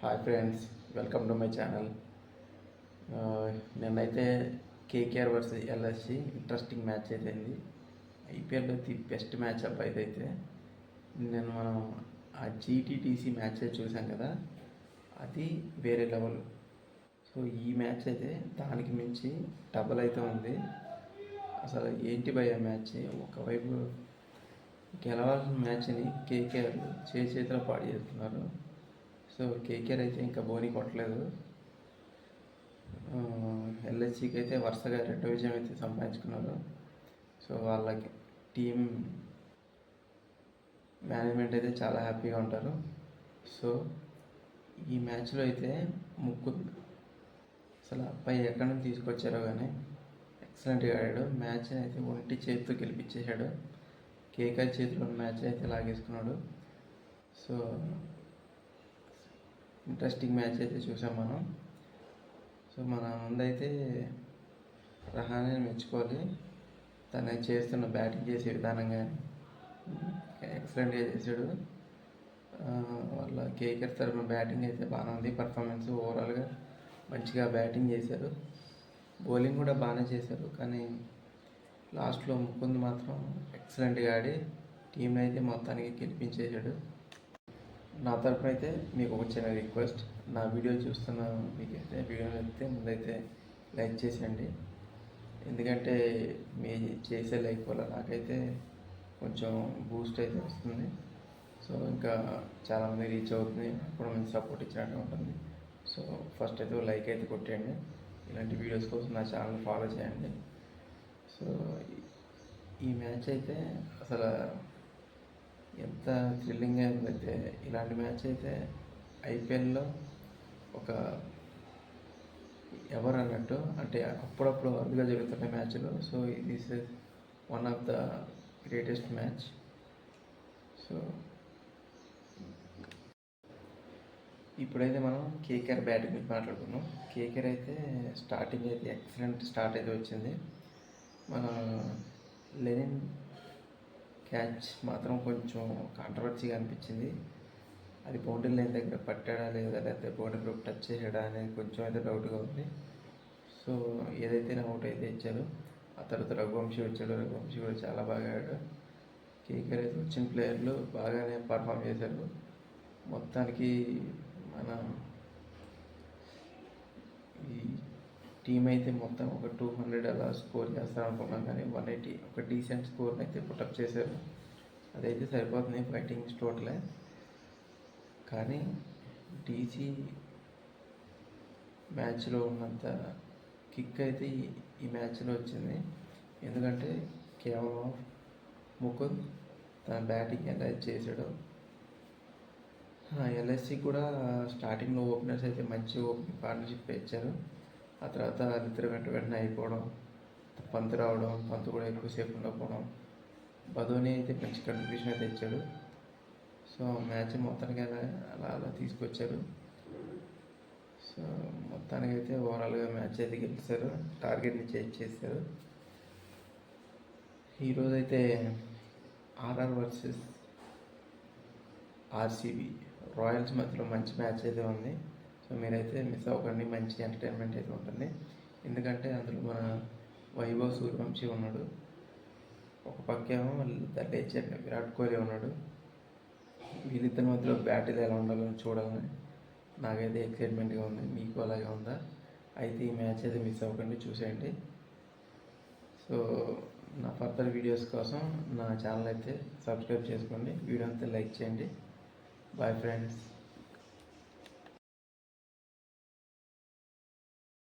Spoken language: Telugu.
Hi friends, welcome to my channel. నిన్నైతే KKR versus LSG interesting match అయితే అయింది. ఐపీఎల్లో ది బెస్ట్ మ్యాచ్ అప్ అయితే నేను మనం ఆ జీటీటీసీ మ్యాచ్ చూసాం కదా, అది వేరే లెవెల్. సో ఈ మ్యాచ్ అయితే దానికి మించి డబల్ అయితే ఉంది. అసలు ఏంటి భయ మ్యాచ్, ఒకవైపు గెలవాల్సిన మ్యాచ్ని కేకేఆర్ చేతిలో పాడు చేస్తున్నారు. సో కేకేఆర్ అయితే ఇంకా బోని కొట్టలేదు. ఎల్ఎస్సికి అయితే వరుసగా 2 విజయం అయితే సంపాదించుకున్నారు. సో వాళ్ళకి టీం మేనేజ్మెంట్ అయితే చాలా హ్యాపీగా ఉంటారు. సో ఈ మ్యాచ్లో అయితే అసలు అబ్బాయి ఎక్కడి నుంచి తీసుకొచ్చారో కానీ ఎక్సలెంట్గా ఆడాడు. మ్యాచ్ని అయితే ఒంటి చేతితో గెలిపించేశాడు. కేకేఆర్ చేతిలో మ్యాచ్ అయితే లాగేసుకున్నాడు. సో ఇంట్రెస్టింగ్ మ్యాచ్ అయితే చూసాం మనం. సో మన ముందైతే రహానే మెచ్చుకోవాలి. తను చేస్తున్న బ్యాటింగ్ చేసే విధానం కానీ ఎక్సలెంట్గా చేశాడు. వాళ్ళ కేకేఆర్ తరఫున బ్యాటింగ్ అయితే బాగానే ఉంది. పర్ఫార్మెన్స్ ఓవరాల్గా మంచిగా బ్యాటింగ్ చేశారు. బౌలింగ్ కూడా బాగానే చేశారు. కానీ లాస్ట్లో ముకుంద్ మాత్రం ఎక్సలెంట్గా ఆడి టీంని అయితే మొత్తానికి గెలిపించేశాడు. నా తరఫున అయితే మీకు ఒక చిన్న రిక్వెస్ట్, నా వీడియో చూస్తున్న మీకైతే వీడియో అయితే ముందైతే లైక్ చేసేయండి. ఎందుకంటే మీ చేసే లైక్ వల్ల నాకైతే కొంచెం బూస్ట్ అయితే వస్తుంది. సో ఇంకా చాలామంది రీచ్ అవుతుంది, అప్పుడు మంచి సపోర్ట్ ఇచ్చినట్టు ఉంటుంది. సో ఫస్ట్ అయితే లైక్ అయితే కొట్టేయండి. ఇలాంటి వీడియోస్ కోసం నా ఛానల్ ఫాలో చేయండి. సో ఈ మ్యాచ్ అయితే అసలు ఎంత థ్రిల్లింగ్గా ఉందైతే, ఇలాంటి మ్యాచ్ అయితే ఐపీఎల్లో ఒక ఎవరు అన్నట్టు అంటే అప్పుడప్పుడు అరుదుగా జరుగుతున్న మ్యాచ్లు. So this is one of the greatest match. So ఇప్పుడైతే మనం కేకేఆర్ బ్యాటింగ్ గురించి మాట్లాడుకున్నాం. కేకేఆర్ అయితే స్టార్టింగ్ అయితే ఎక్సలెంట్ స్టార్ట్ అయితే వచ్చింది. మన లెనిన్ క్యాచ్ మాత్రం కొంచెం కాంట్రవర్సీగా అనిపించింది. అది బౌండరీ లైన్ దగ్గర పట్టాడా లేదా, లేకపోతే బౌండరీ గ్రూప్ టచ్ చేసాడా అనేది కొంచెం అయితే డౌట్గా ఉంది. సో ఏదైతే అవుట్ అయితే ఇచ్చారు. ఆ తర్వాత రఘువంశీ వచ్చాడు. రఘువంశీ కూడా చాలా బాగా ఆడాడు. కేకేఆర్ అయితే వచ్చిన ప్లేయర్లు బాగానే పర్ఫామ్ చేశారు. మొత్తానికి మన ఈ టీం అయితే మొత్తం ఒక 200 అలా స్కోర్ చేస్తారనుకున్నాం, కానీ 180 ఒక డీసెంట్ స్కోర్ని అయితే పుటప్ చేశారు. అదైతే సరిపోతుంది ఫైటింగ్ టోటలే. కానీ డీసీ మ్యాచ్లో ఉన్నంత కిక్ అయితే ఈ మ్యాచ్లో వచ్చింది. ఎందుకంటే కేవలం ముకుంద్ తన బ్యాటింగ్ ఎలా చేశాడు. ఎల్ఎస్సి కూడా స్టార్టింగ్లో ఓపెనర్స్ అయితే మంచి ఓపెనింగ్ పార్ట్నర్షిప్ ఇచ్చారు. ఆ తర్వాత ఇద్దరు వెంటనే అయిపోవడం, పంత్ రావడం, పంత్ కూడా ఎక్కువసేపు ఉండకపోవడం, బధోని అయితే మంచి కంట్రిబ్యూషన్ అయితే ఇచ్చాడు. సో మ్యాచ్ మొత్తానికి అలా తీసుకొచ్చారు. సో మొత్తానికి అయితే ఓవరాల్గా మ్యాచ్ అయితే గెలిచారు, టార్గెట్ని చేశారు. ఈరోజైతే ఆర్ఆర్ వర్సెస్ ఆర్సీబీ రాయల్స్ మధ్యలో మంచి మ్యాచ్ అయితే ఉంది. సో మీరైతే మిస్ అవ్వకండి, మంచి ఎంటర్టైన్మెంట్ అయితే ఉంటుంది. ఎందుకంటే అందులో మన వైభవ్ సూర్యవంశీ ఉన్నాడు, ఒక పక్కేమో ద లెజెండ్ విరాట్ కోహ్లీ ఉన్నాడు. వీళ్ళిద్దరి మధ్యలో బ్యాటిల్ ఎలా ఉండాలని చూడాలని నాకైతే ఎక్సైట్మెంట్గా ఉంది. మీకు అలాగే ఉందా? అయితే ఈ మ్యాచ్ అయితే మిస్ అవ్వకండి, చూసేయండి. సో నా ఫర్దర్ వీడియోస్ కోసం నా ఛానల్ అయితే సబ్స్క్రైబ్ చేసుకోండి, వీడియో అంతా లైక్ చేయండి. Bye friends.